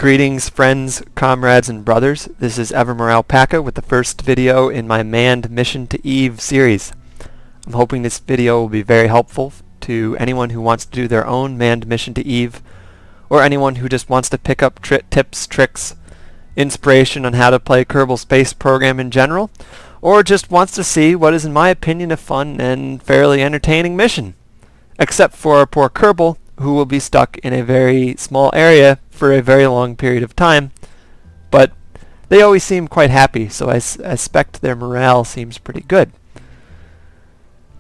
Greetings friends, comrades, and brothers. This is Evermore Alpaca with the first video in my Manned Mission to Eve series. I'm hoping this video will be very helpful to anyone who wants to do their own manned mission to Eve, or anyone who just wants to pick up tips, tricks, inspiration on how to play Kerbal Space Program in general, or just wants to see what is in my opinion a fun and fairly entertaining mission. Except for poor Kerbal, who will be stuck in a very small area for a very long period of time, but they always seem quite happy, so I suspect their morale seems pretty good.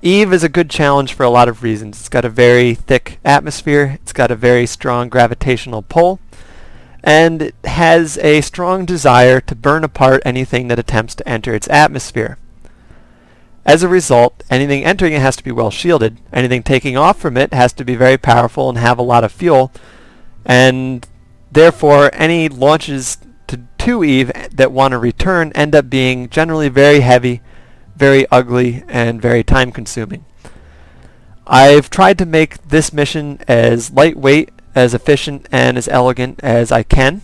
Eve is a good challenge for a lot of reasons. It's got a very thick atmosphere, it's got a very strong gravitational pull, and it has a strong desire to burn apart anything that attempts to enter its atmosphere. As a result, anything entering it has to be well shielded. Anything taking off from it has to be very powerful and have a lot of fuel, and therefore any launches to Eve that want to return end up being generally very heavy, very ugly, and very time consuming. I've tried to make this mission as lightweight, as efficient, and as elegant as I can.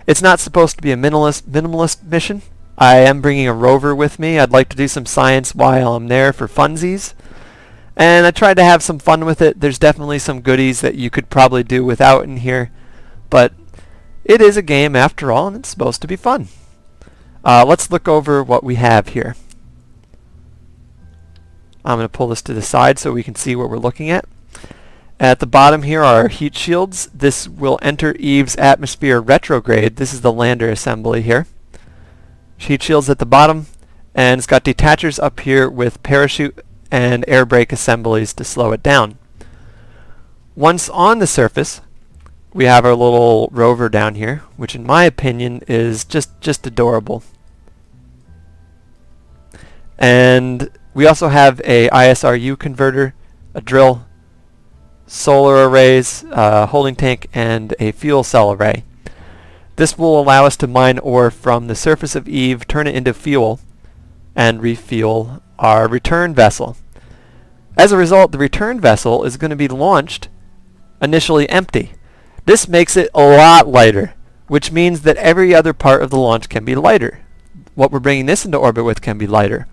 It's not supposed to be a minimalist mission. I am bringing a rover with me. I'd like to do some science while I'm there for funsies. And I tried to have some fun with it. There's definitely some goodies that you could probably do without in here. But it is a game after all, and it's supposed to be fun. Let's look over what we have here. I'm going to pull this to the side so we can see what we're looking at. At the bottom here are our heat shields. This will enter Eve's atmosphere retrograde. This is the lander assembly here. Heat shields at the bottom, and it's got detachers up here with parachute and air brake assemblies to slow it down. Once on the surface, we have our little rover down here, which in my opinion is just adorable. And we also have a ISRU converter, a drill, solar arrays, a holding tank, and a fuel cell array. This will allow us to mine ore from the surface of Eve, turn it into fuel, and refuel our return vessel. As a result, the return vessel is going to be launched initially empty. This makes it a lot lighter, which means that every other part of the launch can be lighter. What we're bringing this into orbit with can be lighter.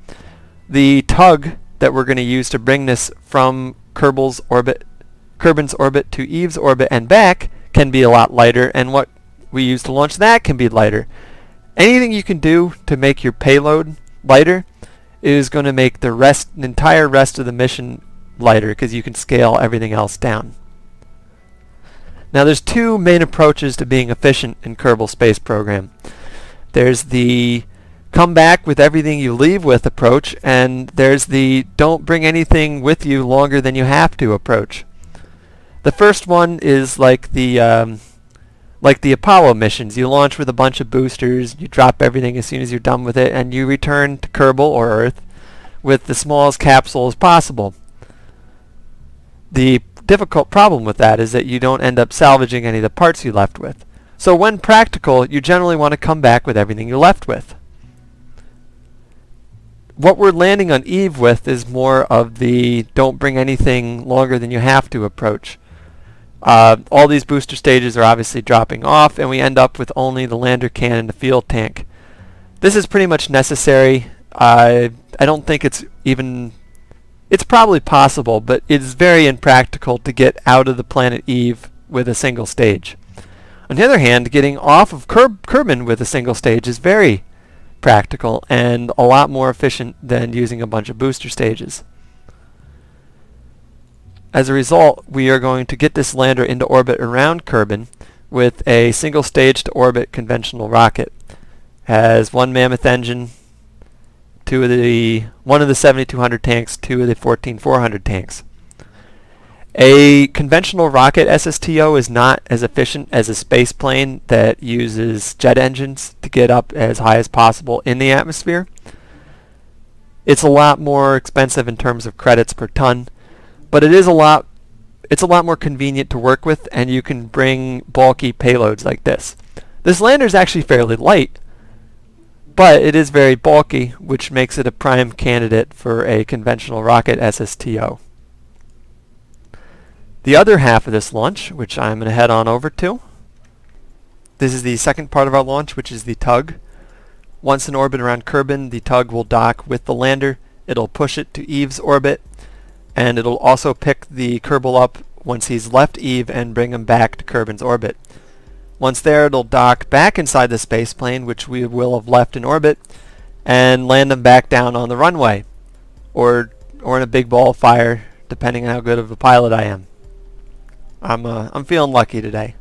The tug that we're going to use to bring this from Kerbin's orbit to Eve's orbit and back can be a lot lighter, and what we use to launch that can be lighter. Anything you can do to make your payload lighter is going to make the entire rest of the mission lighter, because you can scale everything else down. Now there's two main approaches to being efficient in Kerbal Space Program. There's the come back with everything you leave with approach, and there's the don't bring anything with you longer than you have to approach. The first one is like the Apollo missions. You launch with a bunch of boosters, you drop everything as soon as you're done with it, and you return to Kerbal or Earth with the smallest capsule as possible. The difficult problem with that is that you don't end up salvaging any of the parts you left with. So when practical, you generally want to come back with everything you left with. What we're landing on Eve with is more of the don't bring anything longer than you have to approach. All these booster stages are obviously dropping off, and we end up with only the lander can and the fuel tank. This is pretty much necessary. I don't think it's probably possible, but it's very impractical to get out of the planet Eve with a single stage. On the other hand, getting off of Kerbin with a single stage is very practical and a lot more efficient than using a bunch of booster stages. As a result, we are going to get this lander into orbit around Kerbin with a single stage to orbit conventional rocket. Has one mammoth engine, one of the 7200 tanks, two of the 14400 tanks. A conventional rocket SSTO is not as efficient as a space plane that uses jet engines to get up as high as possible in the atmosphere. It's a lot more expensive in terms of credits per ton, but it's a lot more convenient to work with, and you can bring bulky payloads like this. This lander is actually fairly light, but it is very bulky, which makes it a prime candidate for a conventional rocket SSTO. The other half of this launch, which I'm going to head on over to, This is the second part of our launch, which is the tug. Once in orbit around Kerbal, the tug will dock with the lander. It'll push it to Eve's orbit, and it'll also pick the Kerbal up once he's left Eve and bring him back to Kerbal's orbit. Once there, it'll dock back inside the space plane, which we will have left in orbit, and land him back down on the runway, or in a big ball of fire, depending on how good of a pilot I am. I'm feeling lucky today.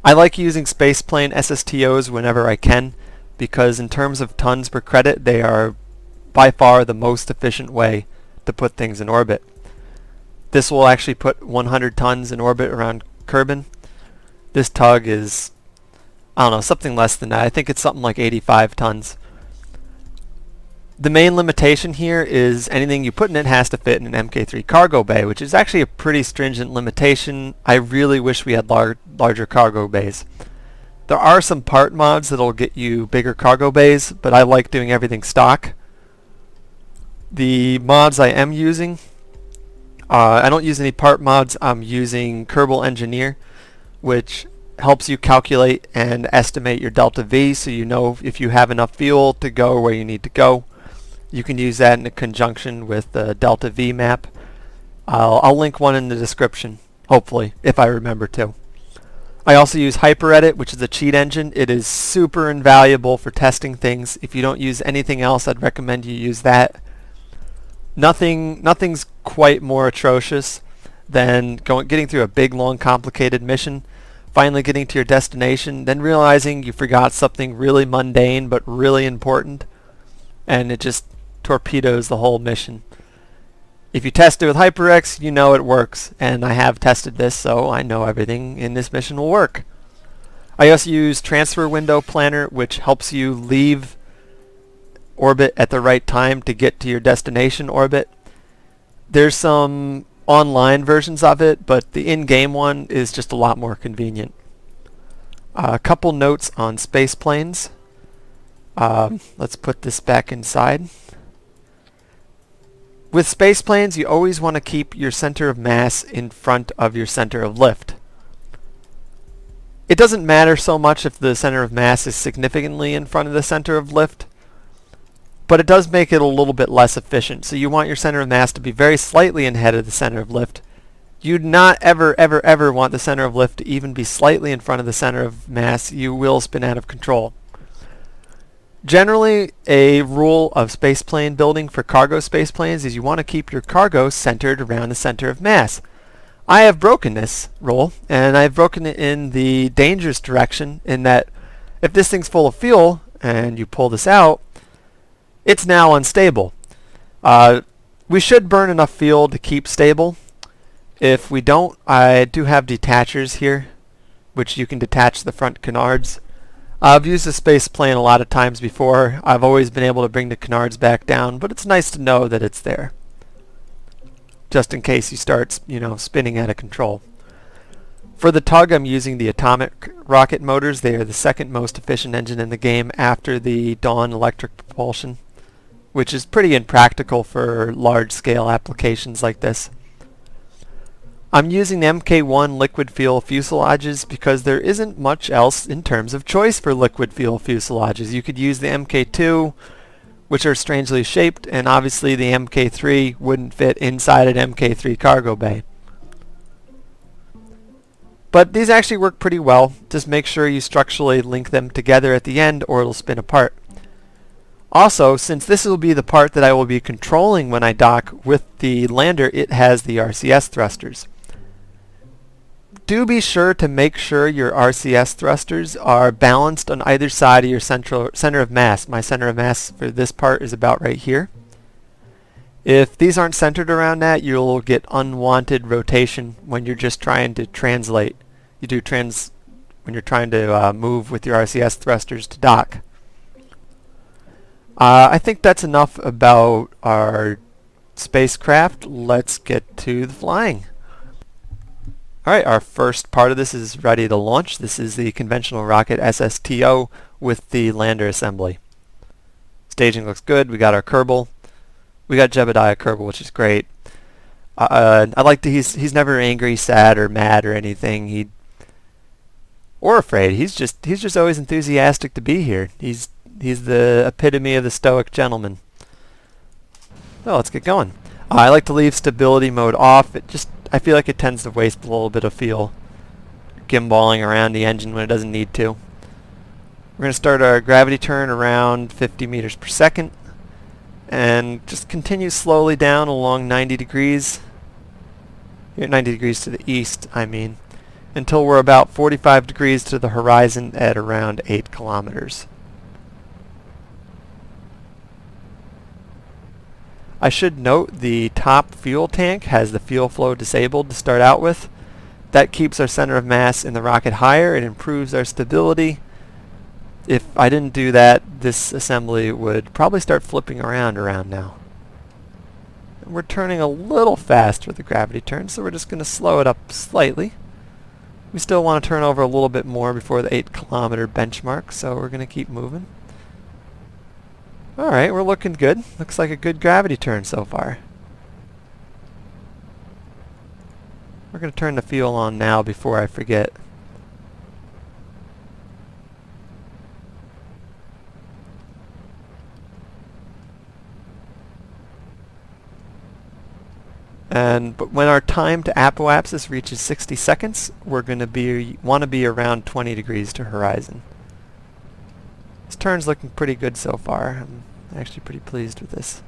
I like using spaceplane SSTOs whenever I can, because in terms of tons per credit, they are by far the most efficient way to put things in orbit. This will actually put 100 tons in orbit around Kerbal. This tug is, I don't know, something less than that. I think it's something like 85 tons. The main limitation here is anything you put in it has to fit in an Mk3 cargo bay, which is actually a pretty stringent limitation. I really wish we had larger cargo bays. There are some part mods that'll get you bigger cargo bays, but I like doing everything stock. The mods I am using, I don't use any part mods. I'm using Kerbal Engineer, which helps you calculate and estimate your delta V, so you know if you have enough fuel to go where you need to go. You can use that in conjunction with the delta V map. I'll link one in the description, hopefully, if I remember to. I also use HyperEdit, which is a cheat engine. It is super invaluable for testing things. If you don't use anything else, I'd recommend you use that. Nothing's quite more atrocious than getting through a big, long, complicated mission, finally getting to your destination, then realizing you forgot something really mundane but really important, and it just torpedoes the whole mission. If you test it with HyperX, you know it works, and I have tested this, so I know everything in this mission will work. I also use Transfer Window Planner, which helps you leave orbit at the right time to get to your destination orbit. There's some online versions of it, but the in-game one is just a lot more convenient. A couple notes on space planes. Let's put this back inside. With space planes, you always want to keep your center of mass in front of your center of lift. It doesn't matter so much if the center of mass is significantly in front of the center of lift, but it does make it a little bit less efficient. So you want your center of mass to be very slightly ahead of the center of lift. You'd not ever want the center of lift to even be slightly in front of the center of mass. You will spin out of control. Generally, a rule of spaceplane building for cargo spaceplanes is you want to keep your cargo centered around the center of mass. I have broken this rule, and I've broken it in the dangerous direction, in that if this thing's full of fuel and you pull this out, it's now unstable. We should burn enough fuel to keep stable. If we don't, I do have detachers here, which you can detach the front canards. I've used the space plane a lot of times before. I've always been able to bring the canards back down, but it's nice to know that it's there, just in case you start, spinning out of control. For the tug, I'm using the atomic rocket motors. They are the second most efficient engine in the game after the Dawn electric propulsion, which is pretty impractical for large-scale applications like this. I'm using the Mk1 liquid fuel fuselages because there isn't much else in terms of choice for liquid fuel fuselages. You could use the Mk2, which are strangely shaped, and obviously the Mk3 wouldn't fit inside an Mk3 cargo bay. But these actually work pretty well. Just make sure you structurally link them together at the end or it'll spin apart. Also, since this will be the part that I will be controlling when I dock with the lander, it has the RCS thrusters. Do be sure to make sure your RCS thrusters are balanced on either side of your center of mass. My center of mass for this part is about right here. If these aren't centered around that, you'll get unwanted rotation when you're just trying to translate. When you're trying to move with your RCS thrusters to dock. I think that's enough about our spacecraft. Let's get to the flying. Alright, our first part of this is ready to launch. This is the conventional rocket SSTO with the lander assembly. Staging looks good. We got our Kerbal. We got Jebediah Kerbal, which is great. I like that he's never angry, sad, or mad or anything. or afraid. He's just always enthusiastic to be here. He's the epitome of the stoic gentleman. So let's get going. I like to leave stability mode off. I feel like it tends to waste a little bit of fuel gimballing around the engine when it doesn't need to. We're going to start our gravity turn around 50 meters per second and just continue slowly down along 90 degrees. Here, 90 degrees to the east, I mean, until we're about 45 degrees to the horizon at around 8 kilometers. I should note the top fuel tank has the fuel flow disabled to start out with. That keeps our center of mass in the rocket higher. It improves our stability. If I didn't do that, this assembly would probably start flipping around now. And we're turning a little fast for the gravity turn, so we're just going to slow it up slightly. We still want to turn over a little bit more before the 8 kilometer benchmark, so we're going to keep moving. Alright, we're looking good. Looks like a good gravity turn so far. We're going to turn the fuel on now before I forget. But when our time to apoapsis reaches 60 seconds, we're going to want to be around 20 degrees to horizon. This turn's looking pretty good so far. I'm actually pretty pleased with this.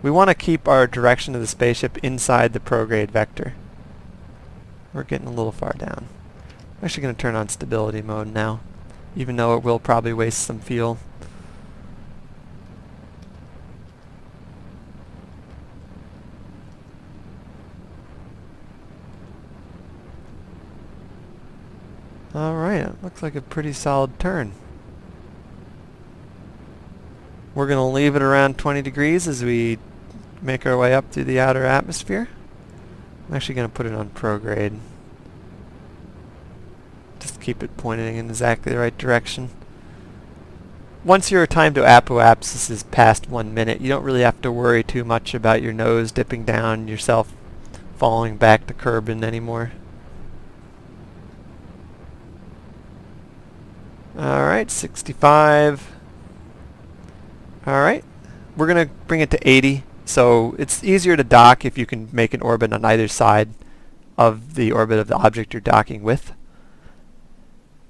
We want to keep our direction of the spaceship inside the prograde vector. We're getting a little far down. I'm actually going to turn on stability mode now, even though it will probably waste some fuel. Alright, it looks like a pretty solid turn. We're going to leave it around 20 degrees as we make our way up through the outer atmosphere. I'm actually going to put it on prograde. Just keep it pointing in exactly the right direction. Once your time to apoapsis is past 1 minute, you don't really have to worry too much about your nose dipping down, yourself falling back to Kerbal anymore. Alright, 65. Alright, we're going to bring it to 80, so it's easier to dock if you can make an orbit on either side of the orbit of the object you're docking with.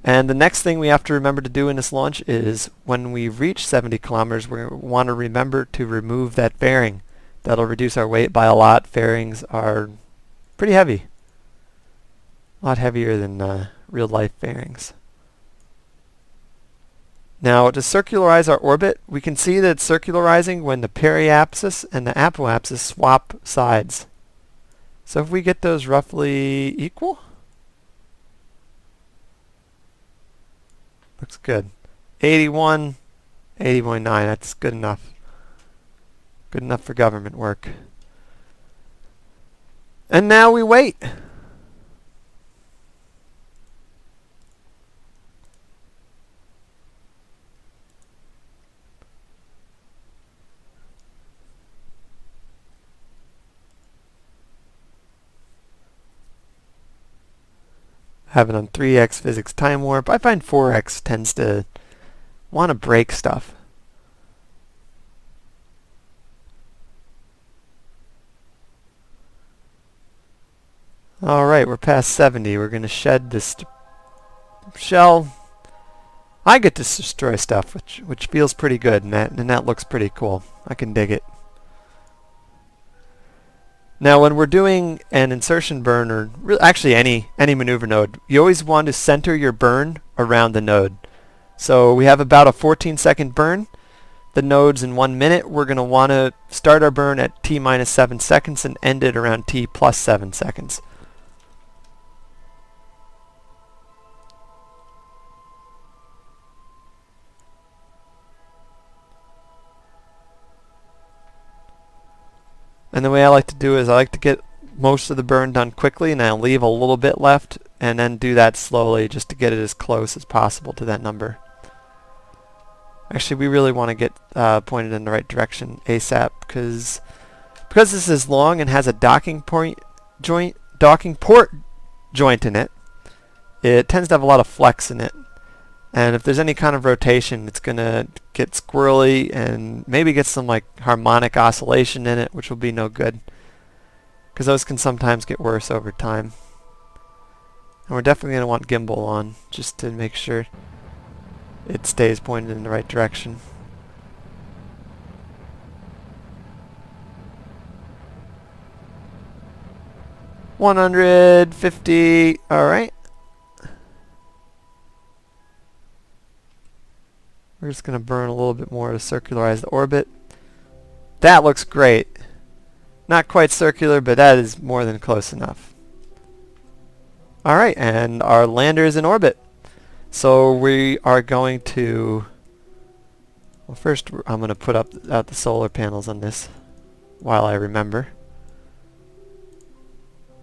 And the next thing we have to remember to do in this launch is when we reach 70 kilometers, we want to remember to remove that fairing. That'll reduce our weight by a lot. Fairings are pretty heavy. A lot heavier than real-life fairings. Now, to circularize our orbit, we can see that it's circularizing when the periapsis and the apoapsis swap sides. So if we get those roughly equal, looks good. 81, 80.9, that's good enough. Good enough for government work. And now we wait. Have it on 3x physics time warp. I find 4x tends to want to break stuff. Alright, we're past 70. We're going to shed this shell. I get to destroy stuff, which feels pretty good, and that looks pretty cool. I can dig it. Now when we're doing an insertion burn, or actually any maneuver node, you always want to center your burn around the node. So we have about a 14-second burn. The node's in 1 minute. We're going to want to start our burn at t minus 7 seconds and end it around t plus 7 seconds. And the way I like to do is I like to get most of the burn done quickly, and I'll leave a little bit left and then do that slowly just to get it as close as possible to that number. Actually, we really want to get pointed in the right direction ASAP because this is long and has a docking port joint in it. It tends to have a lot of flex in it, and if there's any kind of rotation, it's gonna get squirrely and maybe get some like harmonic oscillation in it, which will be no good because those can sometimes get worse over time. And we're definitely gonna want gimbal on just to make sure it stays pointed in the right direction. $150. All right. We're just going to burn a little bit more to circularize the orbit. That looks great. Not quite circular, but that is more than close enough. All right, and our lander is in orbit. So we are going to... Well, first I'm going to put out the solar panels on this while I remember.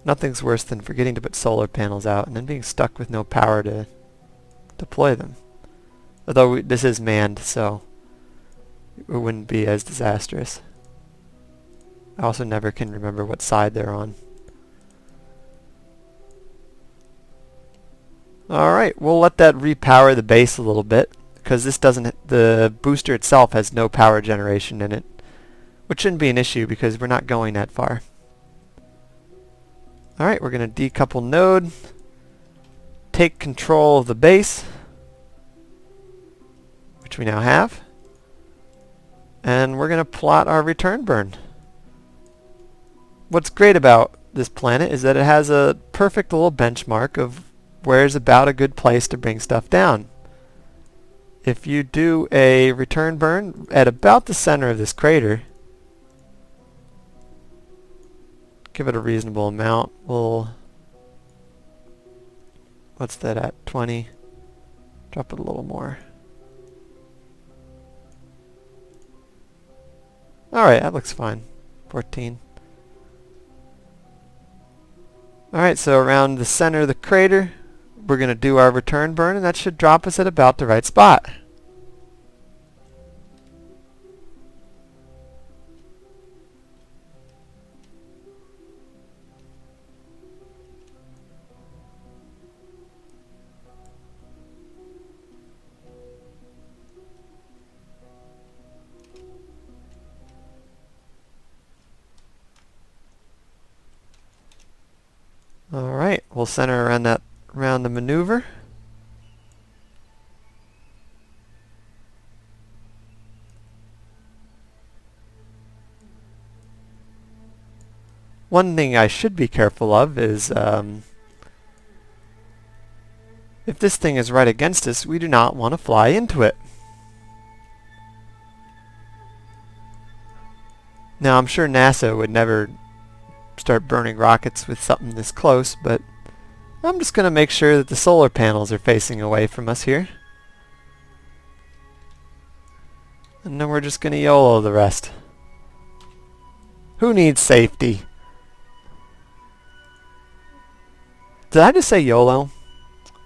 Nothing's worse than forgetting to put solar panels out and then being stuck with no power to deploy them. Although this is manned, so it wouldn't be as disastrous. I also never can remember what side they're on. Alright, we'll let that repower the base a little bit, because this doesn't, the booster itself has no power generation in it, which shouldn't be an issue because we're not going that far. Alright, we're going to decouple node, take control of the base, which we now have, and we're going to plot our return burn. What's great about this planet is that it has a perfect little benchmark of where's about a good place to bring stuff down. If you do a return burn at about the center of this crater, give it a reasonable amount. We'll, what's that at, 20? Drop it a little more. Alright, that looks fine. 14. Alright, so around the center of the crater, we're going to do our return burn, and that should drop us at about the right spot. Alright, we'll center around the maneuver. One thing I should be careful of is if this thing is right against us, we do not want to fly into it. Now I'm sure NASA would never start burning rockets with something this close, but I'm just going to make sure that the solar panels are facing away from us here. And then we're just going to YOLO the rest. Who needs safety? Did I just say YOLO?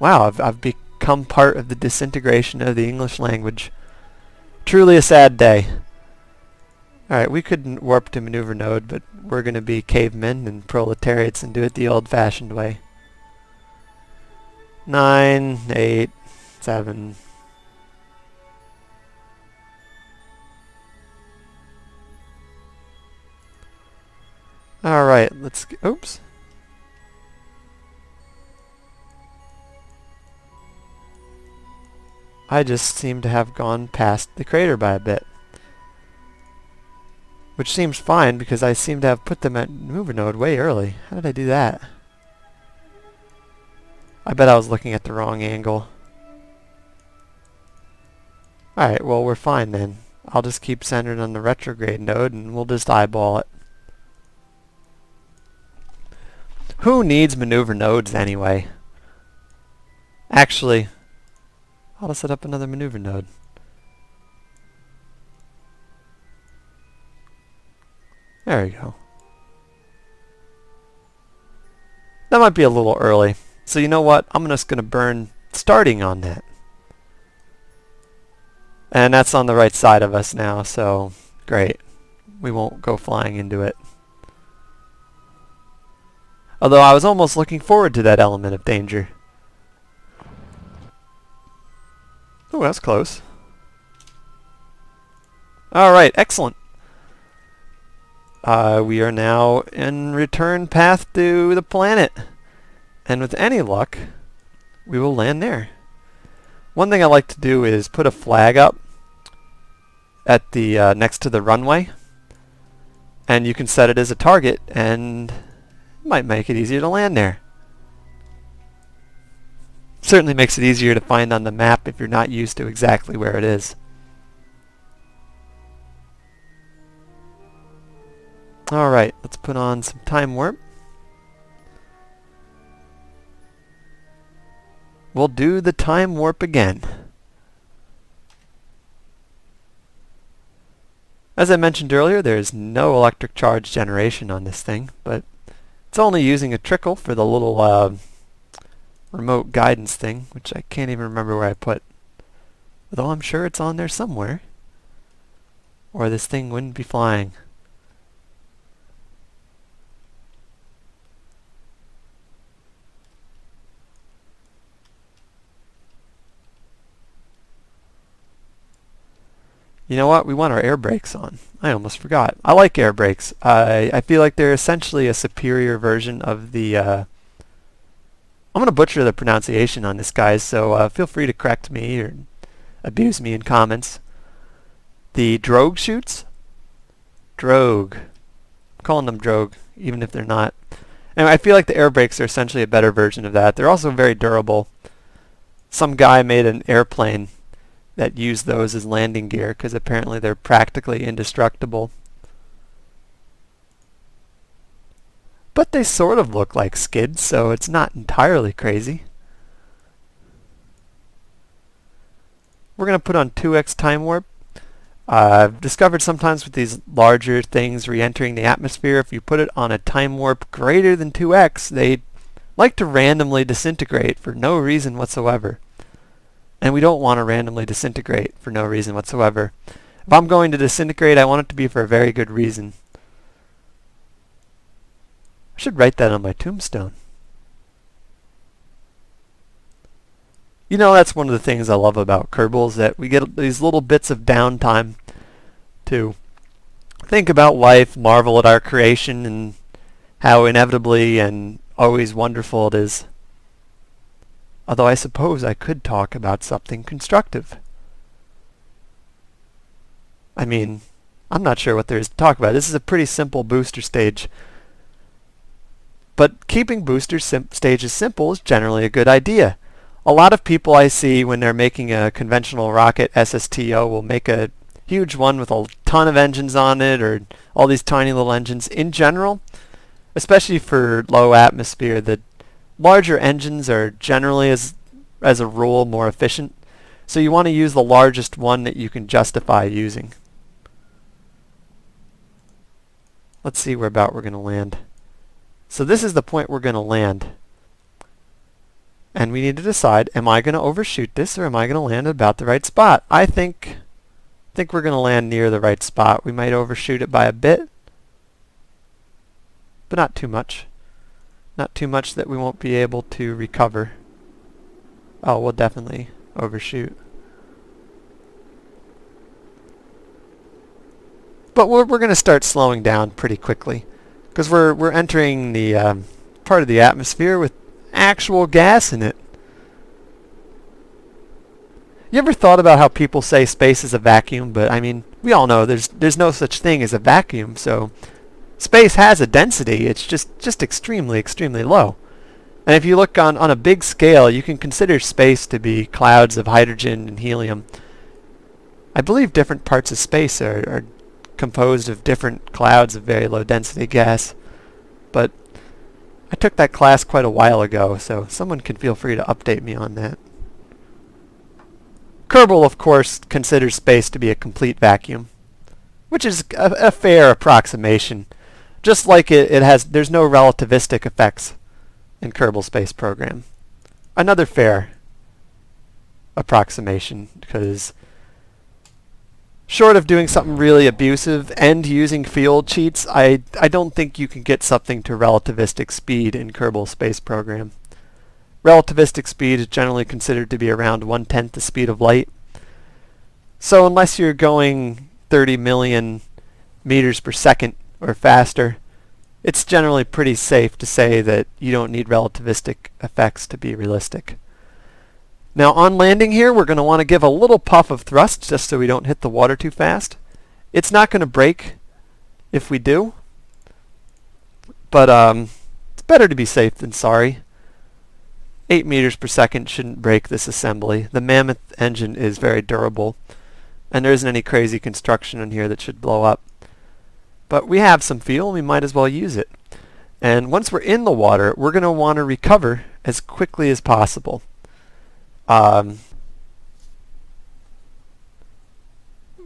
Wow, I've become part of the disintegration of the English language. Truly a sad day. Alright, we could warp to maneuver node, but we're going to be cavemen and proletariats and do it the old-fashioned way. 9, 8, 7. Alright, let's get, oops. I just seem to have gone past the crater by a bit. Which seems fine because I seem to have put them at maneuver node way early. How did I do that? I bet I was looking at the wrong angle. Alright, well we're fine then. I'll just keep centered on the retrograde node and we'll just eyeball it. Who needs maneuver nodes anyway? Actually, I'll just set up another maneuver node. There we go. That might be a little early. So you know what? I'm just going to burn starting on that. And that's on the right side of us now, so great. We won't go flying into it. Although I was almost looking forward to that element of danger. Oh, that's close. Alright, excellent. We are now in return path to the planet. And with any luck, we will land there. One thing I like to do is put a flag up at the next to the runway. And you can set it as a target, and it might make it easier to land there. Certainly makes it easier to find on the map if you're not used to exactly where it is. Alright, let's put on some time warp. We'll do the time warp again. As I mentioned earlier, there's no electric charge generation on this thing, but it's only using a trickle for the little remote guidance thing, which I can't even remember where I put. Although I'm sure it's on there somewhere, or this thing wouldn't be flying. You know what? We want our air brakes on. I almost forgot. I like air brakes. I feel like they're essentially a superior version of the... I'm going to butcher the pronunciation on this, guys, so feel free to correct me or abuse me in comments. The drogue chutes? Drogue. I'm calling them drogue, even if they're not. Anyway, I feel like the air brakes are essentially a better version of that. They're also very durable. Some guy made an airplane that use those as landing gear because apparently they're practically indestructible. But they sort of look like skids, so it's not entirely crazy. We're going to put on 2x time warp. I've discovered sometimes with these larger things re-entering the atmosphere, if you put it on a time warp greater than 2x, they like to randomly disintegrate for no reason whatsoever. And we don't want to randomly disintegrate for no reason whatsoever. If I'm going to disintegrate, I want it to be for a very good reason. I should write that on my tombstone. You know, that's one of the things I love about Kerbal, is that we get these little bits of downtime to think about life, marvel at our creation, and how inevitably and always wonderful it is. Although I suppose I could talk about something constructive. I mean, I'm not sure what there is to talk about. This is a pretty simple booster stage. But keeping booster stages simple is generally a good idea. A lot of people I see when they're making a conventional rocket SSTO will make a huge one with a ton of engines on it, or all these tiny little engines. In general, especially for low atmosphere, the larger engines are generally, as a rule, more efficient. So you want to use the largest one that you can justify using. Let's see where about we're going to land. So this is the point we're going to land. And we need to decide, am I going to overshoot this, or am I going to land at about the right spot? I think we're going to land near the right spot. We might overshoot it by a bit, but not too much. Not too much that we won't be able to recover. Oh, we'll definitely overshoot. But we're going to start slowing down pretty quickly, because we're entering the part of the atmosphere with actual gas in it. You ever thought about how people say space is a vacuum? But I mean, we all know there's no such thing as a vacuum, so space has a density. It's just extremely, extremely low. And if you look on a big scale, you can consider space to be clouds of hydrogen and helium. I believe different parts of space are composed of different clouds of very low density gas. But I took that class quite a while ago, so someone can feel free to update me on that. Kerbal, of course, considers space to be a complete vacuum, which is a fair approximation. Just like there's no relativistic effects in Kerbal Space Program. Another fair approximation, because Short of doing something really abusive and using field cheats, I don't think you can get something to relativistic speed in Kerbal Space Program. Relativistic speed is generally considered to be around 1/10 the speed of light. So unless you're going 30 million meters per second or faster, it's generally pretty safe to say that you don't need relativistic effects to be realistic. Now on landing here, we're going to want to give a little puff of thrust just so we don't hit the water too fast. It's not going to break if we do, but it's better to be safe than sorry. 8 meters per second shouldn't break this assembly. The Mammoth engine is very durable, and there isn't any crazy construction in here that should blow up. But we have some fuel, and we might as well use it. And once we're in the water, we're going to want to recover as quickly as possible.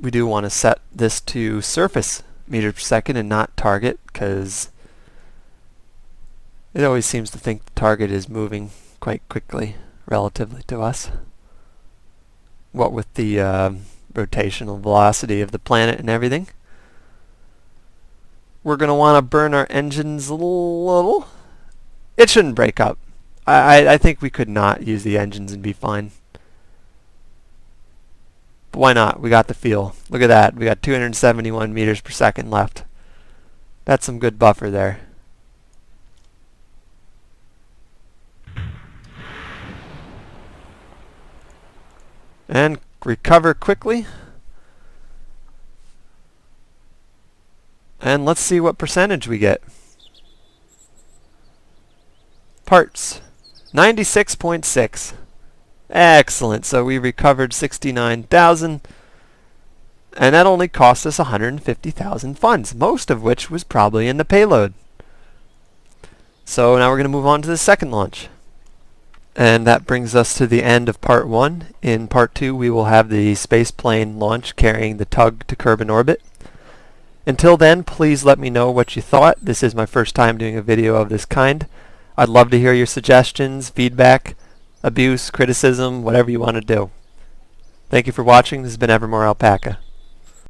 We do want to set this to surface meters per second and not target, because it always seems to think the target is moving quite quickly relatively to us. What with the rotational velocity of the planet and everything. We're going to want to burn our engines a little. It shouldn't break up. I think we could not use the engines and be fine. But why not? We got the fuel. Look at that. We got 271 meters per second left. That's some good buffer there. And recover quickly. And let's see what percentage we get. Parts. 96.6. Excellent. So we recovered 69,000. And that only cost us 150,000 funds, most of which was probably in the payload. So now we're going to move on to the second launch. And that brings us to the end of part 1. In part 2 we will have the space plane launch carrying the tug to Kerbal orbit. Until then, please let me know what you thought. This is my first time doing a video of this kind. I'd love to hear your suggestions, feedback, abuse, criticism, whatever you want to do. Thank you for watching. This has been Evermore Alpaca.